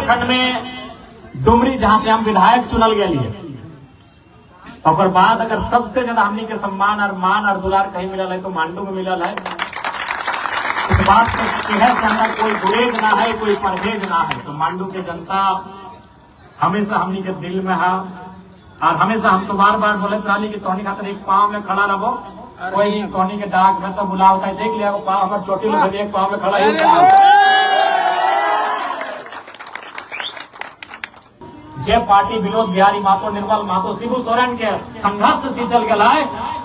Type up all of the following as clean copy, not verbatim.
झारखंड में डुमरी जहां से हम विधायक चुनल गए और बाद अगर सबसे ज्यादा हमनी के सम्मान और मान और दुलार कहीं मिलल है तो मांडू में मिलल है। इस बात से शहर के अंदर कोई गुरेज ना है, कोई परहेज ना है। तो मांडू के जनता हमेशा हमनी के दिल में है और हमेशा हम तो बार बार बोले रही कि तोहनी खातिर एक पांव में खड़ा रहो। कोई तोहनी के डाक में तो बुलावता है, देख लिया पांव हमारे चोटी में एक पांव में खड़ा है। जे पार्टी विनोद बिहारी महतो, निर्मल महतो, शिबू सोरेन के संघर्ष से चल गया है,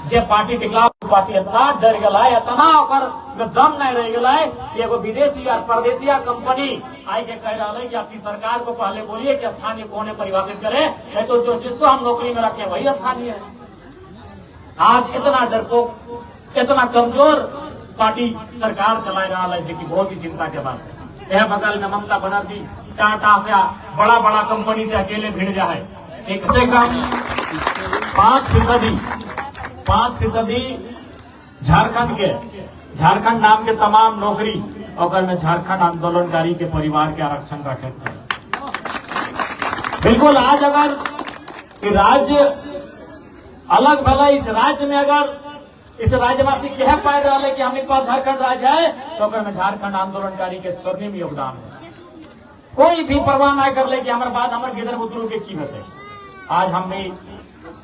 जे पार्टी टिकला पार्टी इतना डर गया है, इतना ओकर दम नहीं रह गया है कि एगो विदेशी और परदेशिया कंपनी आई के कह रहा है कि आपकी सरकार को पहले बोलिए कि स्थानीय कौन है परिभाषित करे, नहीं तो जो जिसको हम नौकरी में रखे वही स्थानीय है। आज इतना डरपोक, इतना कमजोर पार्टी सरकार चला रहा है, जो कि बहुत ही चिंता के बात है। यह बगल में ममता बनर्जी टाटा से बड़ा बड़ा कंपनी से अकेले भिड़ जाए, एक से कम 5% झारखंड नाम के तमाम नौकरी और में झारखंड आंदोलनकारी के परिवार के आरक्षण रखे थे। बिल्कुल आज अगर राज्य अलग भला इस राज्य में अगर इस राज्यवासी कह पा रहा है कि हमारे पास झारखंड राज्य है तो में झारखंड आंदोलनकारी के स्वर्णिम योगदान है। कोई भी परवाह न कर ले कि हमारे बाद हमारे गिदर बुतरू के कीमत है। आज हम भी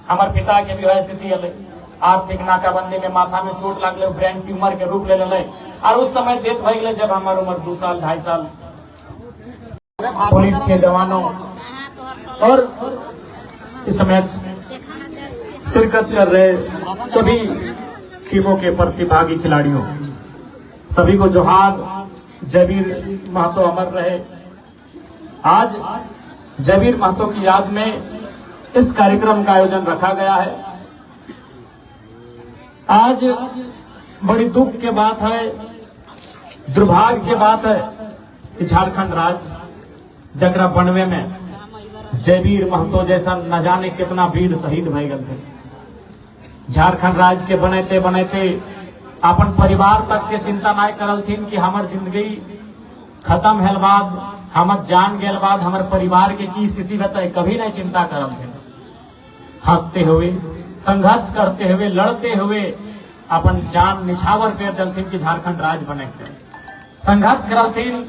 हमारे पिता के भी वह स्थिति है, आर्थिक नाकाबंदी में माथा में चोट लगले, ब्रेन ट्यूमर के रूप ले ले और उस समय डेथ हो गए जब हमारी उम्र 2 साल 2.5 साल। पुलिस के जवानों और इस समय शिरकत कर रहे सभी टीमों के प्रतिभागी खिलाड़ियों सभी को जोहार। जयवीर महतो अमर रहे। आज जयवीर महतो की याद में इस कार्यक्रम का आयोजन रखा गया है। आज बड़ी दुख की बात है, दुर्भाग्य की बात है कि झारखंड राज्य जकरा बनवे में जयवीर महतो जैसा न जाने कितना वीर शहीद भय गए थे। झारखंड राज्य के बनते बनते अपन परिवार तक के चिंता नहीं करल थी कि हमार जिंदगी खत्म है बाद, हमर जान गए बाद हमारे परिवार के की स्थिति बताए, कभी नहीं चिंता करल थे। हंसते हुए, संघर्ष करते हुए, लड़ते हुए अपन जान निछावर कर दलथिन कि झारखंड राज्य बने। संघर्ष करलथिन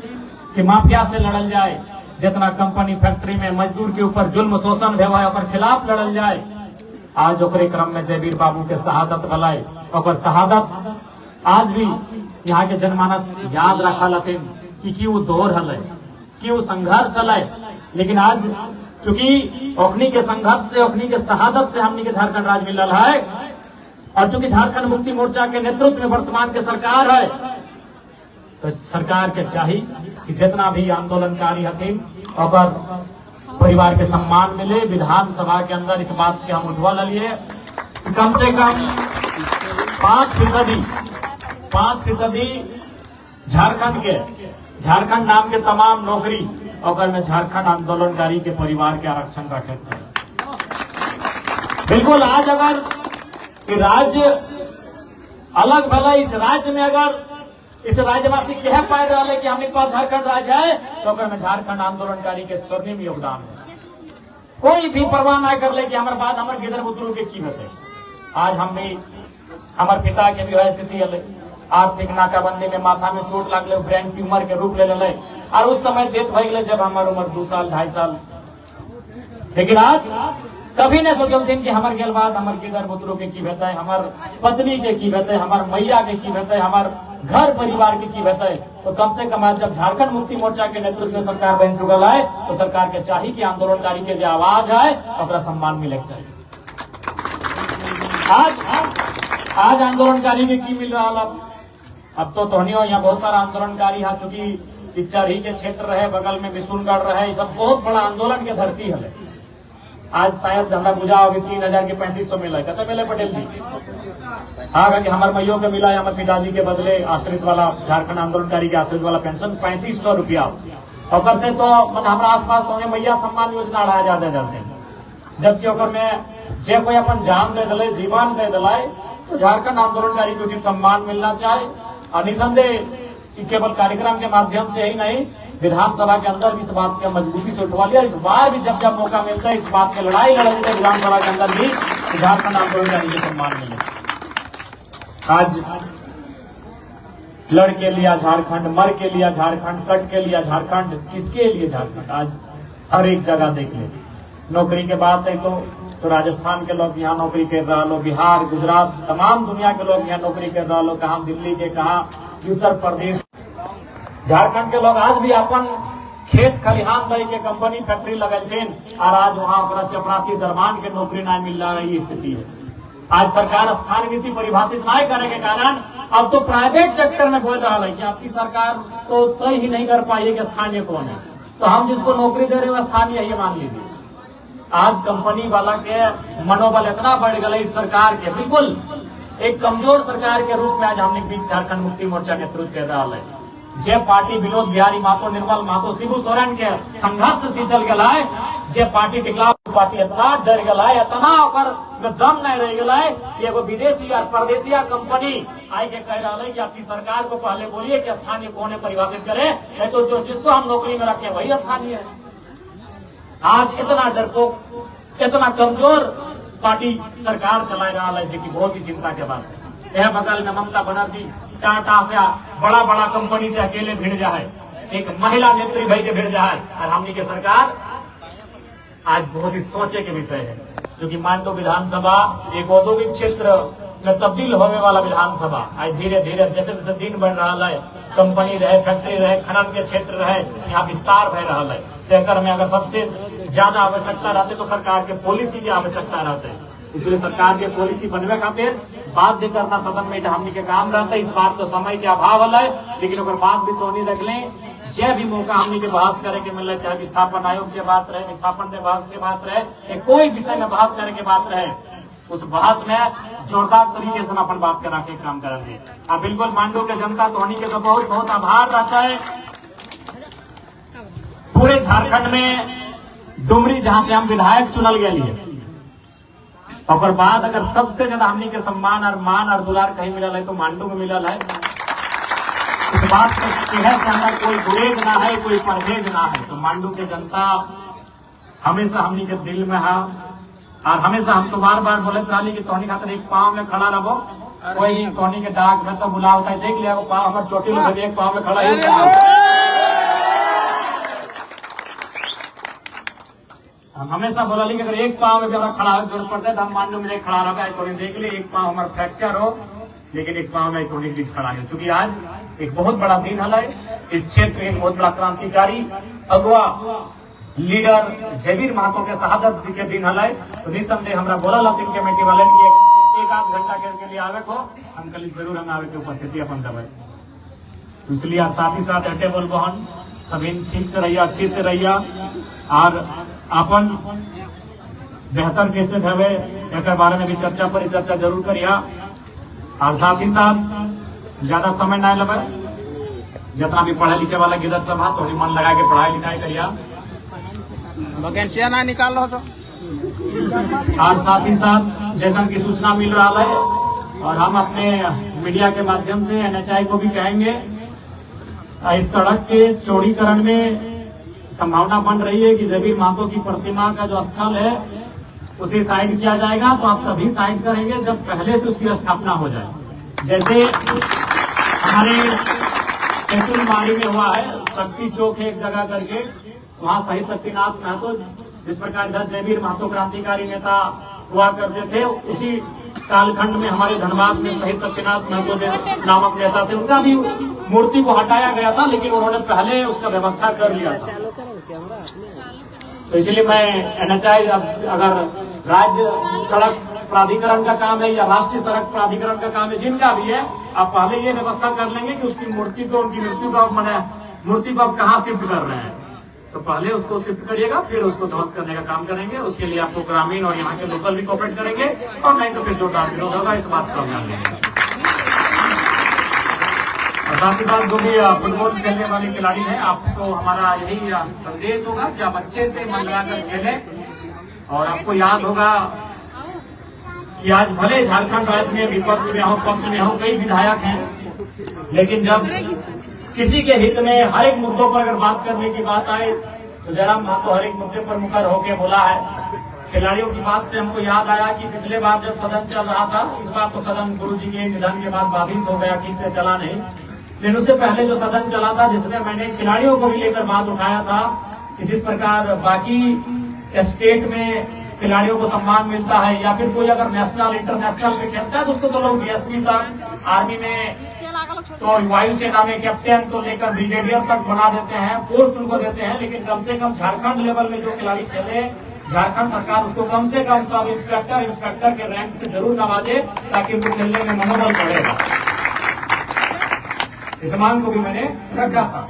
कि माफिया से लड़ल जाए, जितना कंपनी फैक्ट्री में मजदूर के ऊपर जुल्म शोषण भेवा ओकर खिलाफ लड़ल जाए। आज ओकरे क्रम में जयवीर बाबू के शहादत भलाई और शहादत आज भी यहाँ के जनमानस याद रखल हथिन कि वो दौर हल, कि वो संघर्ष हल। लेकिन आज चूंकि ओखनी के संघर्ष से, ओखनी के शहादत से हमनी के झारखंड राज्य मिल रहा है और चूंकि झारखंड मुक्ति मोर्चा के नेतृत्व में वर्तमान के सरकार है, तो सरकार के चाहिए कि जितना भी आंदोलनकारी हथिन और परिवार के सम्मान मिले। विधानसभा के अंदर इस बात के हम उठवा लिए कि कम से कम 5% झारखंड नाम के तमाम नौकरी और में झारखंड आंदोलनकारी के परिवार के आरक्षण रखे थे। बिल्कुल आज अगर राज्य अलग भला इस राज्य में अगर इस राज्यवासी कह पा रहा है कि हमारे पास झारखंड राज्य है तो में झारखंड आंदोलनकारी के स्वर्णिम योगदान है। कोई भी परवाह न कर ले कि हमारे बाद हमारे गिदर बुतरू के कीमत है। आज हम भी हमारे पिता के भी वह स्थिति है, आर्थिक नाकाबंदी में माथा में चोट लगले, ब्रेन ट्यूमर के रूप ले ले और उस समय डेथ हो गए जब हमारी उम्र 2 साल 2.5 साल। लेकिन आज कभी नहीं सोचल थी कि हमारे गेल बाद हमारे गिदर बुतरू के की बेहतर, हमार पत्नी के की बेहतर, हमार मैया के की बेहतर, हमार घर परिवार के की बेहतर। तो कम से कम आज जब झारखंड मुक्ति मोर्चा के नेतृत्व में सरकार बन चुकल है तो सरकार के चाहिए कि आंदोलनकारी के जो आवाज है अपना सम्मान मिले चाहिए। आज आंदोलनकारी के की मिल रहा। अब तो तोहनियों यहाँ बहुत सारा आंदोलनकारी है, चूंकि चरही के क्षेत्र रहे, बगल में विशुनगढ़ रहे, सब बहुत बड़ा आंदोलन के धरती है। आज शायद हमरा बुझा होगी 3000 के 3500 मिला, कहते मिले पटेल जी। हाँ, कि हमारे मैयों के मिला, हमारे पिताजी के बदले आश्रित वाला झारखंड आंदोलनकारी के आश्रित वाला पेंशन 3500 रुपया। और से तो हमारा आसपास तो मैया सम्मान योजना अढ़ा ज्यादा जाते, जबकि ओकर में जे कोई अपन जान दे दिले, जीवन दे दिलाए, तो झारखंड आंदोलनकारी को उचित सम्मान मिलना चाहिए। और निसंदेह केवल कार्यक्रम के माध्यम से ही नहीं विधानसभा के अंदर भी इस बात का मजबूती से उठवा लिया। इस बार भी जब जब मौका मिलता है इस बात की लड़ाई लड़नी है विधानसभा के अंदर भी झारखंड आंदोलन का निजी सम्मान मिले। आज लड़ के लिया झारखंड, मर के लिया झारखंड, कट के लिया झारखंड, किसके लिए झारखंड? आज हर एक जगह देख ले, नौकरी के बात है तो राजस्थान के लोग यहाँ नौकरी कर रहा लो, बिहार, गुजरात, तमाम दुनिया के लोग यहाँ नौकरी कर रहा लो, कहाँ दिल्ली के, कहाँ उत्तर प्रदेश। झारखंड के लोग आज भी अपन खेत खलिहान दई के कंपनी फैक्ट्री लगल और आज वहाँ चपरासी दरमान के नौकरी नहीं मिल रहा है, ये स्थिति है। आज सरकार स्थानीय नीति परिभाषित नहीं करने के कारण अब तो प्राइवेट सेक्टर में बोल रहा है कि आपकी सरकार तो तय ही नहीं कर पाई कि स्थानीय कौन है, तो हम जिसको नौकरी दे रहे हैं स्थानीय ये मान लीजिए। आज कंपनी वाला के मनोबल इतना बढ़ गया इस सरकार के, बिल्कुल एक कमजोर सरकार के रूप में आज हमने बीच झारखंड मुक्ति मोर्चा नेतृत्व कर रहा है। जे पार्टी विनोद बिहारी महतो, निर्मल महतो, शिबू सोरेन के संघर्ष से चल गया है, जे पार्टी के खिलाफ पार्टी इतना डर गया है, इतना ओकर दम नहीं रह गया है कि एगो विदेशी या परदेशिया कंपनी आई के कह रहा है कि आपकी सरकार को पहले बोलिए कि स्थानीय कौन है परिभाषित करे, नहीं तो जो जिसको हम नौकरी में रखे वही स्थानीय है। आज इतना डरपोक, इतना कमजोर पार्टी सरकार चला रहा है, जो कि बहुत ही चिंता के बात है। यह बगल में ममता बनर्जी टाटा से बड़ा बड़ा कंपनी से अकेले भिड़ जाए, एक महिला नेत्री भाई के भिड़ जाए, और हमनी के सरकार आज बहुत ही सोचे के विषय है। क्योंकि मान लो विधानसभा एक औद्योगिक क्षेत्र में तब्दील होने वाला विधानसभा आज धीरे धीरे जैसे जैसे दिन बढ़ रहा है, कंपनी रहे, फैक्ट्री रहे, खनन के क्षेत्र रहे, यहाँ विस्तार भय रहा है। तेकर में अगर सबसे ज्यादा आवश्यकता रहते तो सरकार के पॉलिसी की आवश्यकता रहते, इसलिए सरकार के पॉलिसी बनवे खातिर बाध्य करना सदन में हमनी के काम रहता है। इस बार तो समय के अभाव है, लेकिन अगर बात भी तो नहीं रख लें, जय भी मौका हमनी के बहस करे के मिले, चाहे विस्थापन आयोग की बात रहे, विस्थापन में बहस की बात रहे, कोई विषय में बहस करे के बात रहे, उस बहस में जोरदार तरीके से अपन बात करा के काम करेंगे। अब बिल्कुल मांडू के जनता तो के तो बहुत बहुत आभार रहता है। पूरे झारखंड में डुमरी जहां से हम विधायक चुनल गए, और बाद अगर सबसे ज्यादा हमनी के सम्मान और मान और दुलार कहीं मिलल है तो मांडू में मिलल है। इस बात से अंदर कोई गुरेज ना है, कोई परहेज ना है। तो मांडू के जनता हमेशा हमनी के दिल में है, और हमेशा हम तो बार बार बोले चाली कि तोहनी खातिर एक पांव में खड़ा रहो, कोई तोहनी के डाक में तो बुलावता है, देख लिया वो पांव हमारे चोटी में एक पांव में खड़ा है। हम हमेशा बोला कि अगर एक पांव में भी हमारा खड़ा हो जरूरत पड़ता है तो हम मांडू में खड़ा रहा है, थोड़ी देख ले एक पांव हमारा फ्रैक्चर हो, लेकिन एक पांव में थोड़ी चीज खड़ा है। क्योंकि आज एक बहुत बड़ा दिन है, इस क्षेत्र एक बहुत बड़ा क्रांतिकारी अगुआ लीडर जयवीर महतो के शहादत के दिन है। तो निसंदेह हमारा बोला दिन कमेटी वाले एक आध घंटा के लिए आवे को हम कल जरूर हम आवे के उपस्थिति अपन दबे। तो इसलिए साथ ही साथ हटे बोल बहन सभी ठीक से रहिए, अच्छी से रहिए, और अपन बेहतर कैसे भवे एक बारे में भी चर्चा जरूर करिए। और साथ ही साथ ज्यादा समय ना लगे, जितना भी पढ़े लिखे वाला गिरद सभा तो मन लगा के पढ़ाई लिखाई करिए, वैकेंसियां ना निकाल लो तो। और साथ ही साथ जैसा की सूचना मिल रहा है, और हम अपने मीडिया के माध्यम से NHI को भी कहेंगे, इस सड़क के चौड़ीकरण में संभावना बन रही है कि जयवीर महतो की प्रतिमा का जो स्थल है उसे साइड किया जाएगा। तो आप तभी साइड करेंगे जब पहले से उसकी स्थापना हो जाए। जैसे हमारे तेतुलमारी में हुआ है, शक्ति चौक है एक जगह करके, वहाँ शहीद शक्तिनाथ महतो जिस प्रकार इधर जयवीर महतो क्रांतिकारी नेता हुआ करते थे, उसी कालखंड में हमारे धनबाद में शहीद शक्तिनाथ महतो नामक नेता थे, उनका भी मूर्ति को हटाया गया था, लेकिन उन्होंने पहले उसका व्यवस्था कर लिया था। तो इसलिए मैं NHI अगर राज्य सड़क प्राधिकरण का काम है या राष्ट्रीय सड़क प्राधिकरण का काम है, जिनका भी है, आप पहले ये व्यवस्था कर लेंगे कि उसकी मूर्ति को, उनकी मृत्यु को मूर्ति को आप कहाँ शिफ्ट कर रहे हैं, तो पहले उसको शिफ्ट करिएगा, फिर उसको ध्वस्त करने का काम करेंगे। उसके लिए आपको ग्रामीण और यहाँ के लोकल भी कोऑपरेट करेंगे, और नहीं तो फिर जोरदार विरोध होगा, इस बात का ध्यान देंगे। साथ ही साथ जो भी फुटबॉल खेलने वाले खिलाड़ी हैं, आपको हमारा यही संदेश होगा कि आप अच्छे से मन लगाकर खेलें। और आपको याद होगा कि आज भले झारखंड राज्य में विपक्ष में हो, पक्ष में हो, कई विधायक हैं, लेकिन जब किसी के हित में हर एक मुद्दों पर अगर बात करने की बात आए तो जयराम महतो हर एक मुद्दे पर मुकर होके बोला है। खिलाड़ियों की बात से हमको याद आया कि पिछले बार जब सदन चल रहा था, इस बार तो सदन गुरुजी के निधन के बाद बाधित हो गया, ठीक से चला नहीं, लेकिन उससे पहले जो सदन चला था जिसमें मैंने खिलाड़ियों को भी लेकर बात उठाया था कि जिस प्रकार बाकी स्टेट में खिलाड़ियों को सम्मान मिलता है या फिर कोई अगर नेशनल इंटरनेशनल में खेलता है तो उसको तो लोग डीएसपी तक, आर्मी में तो वायुसेना में कैप्टन तो लेकर ब्रिगेडियर तक बना देते हैं, पोस्ट उनको देते हैं, लेकिन कम से कम झारखंड लेवल में जो खिलाड़ी खेले झारखंड सरकार उसको कम से कम सब इंस्पेक्टर के रैंक से जरूर नवाजे ताकि उनको खेलने में मनोबल बढ़ेगा। इस मांग को भी मैंने रखा था।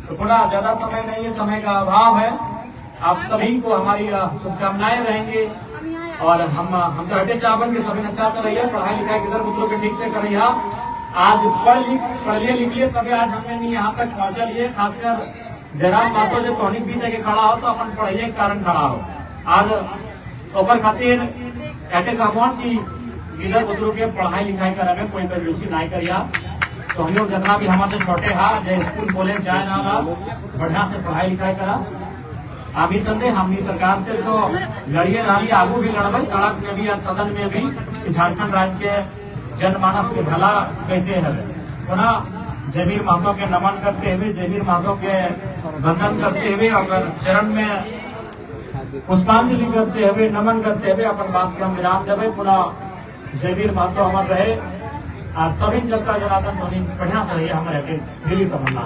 तो थोड़ा ज्यादा समय नहीं है, समय का अभाव है। आप सभी को हमारी शुभकामनाएं रहेंगे और हम तो हटे चावन के सभी अच्छा चल रही है, पढ़ाई लिखाई किधर पुत्रों के ठीक से कर रही है। आज पढ़िए लिखिए तभी आज हमने नहीं यहाँ तक पहुंचलिए। खासकर जयराम महतो जो टॉनिक भी जगह खड़ा हो तो अपन पढ़ाई के कारण खड़ा हो। आज ओकर खातिर कहते कहबोन की इधर बुजुर्ग के पढ़ाई लिखाई करे में कोई कंजूसी नहीं करिया। तो हम लोग जितना भी हमारे छोटे हा जो स्कूल कॉलेज जाए ना बढ़िया से पढ़ाई लिखाई करा। अभी संदेह हमनी सरकार से तो लड़िए रही, आगू भी लड़बे सड़क में भी और सदन में भी झारखंड राज्य के जनमानस के भला कैसे है। पुनः जयवीर महतो के नमन करते हुए, जयवीर महतो के वंदन करते हुए और चरण में पुष्पांजलि करते हुए, नमन करते हुए अपन बात के हम विराम देवे। पुनः जयवीर महतो अमर रहे। आप सभी जनता जनार्दन बढ़िया से रहिए, हमारे दिल्ली तमन्ना।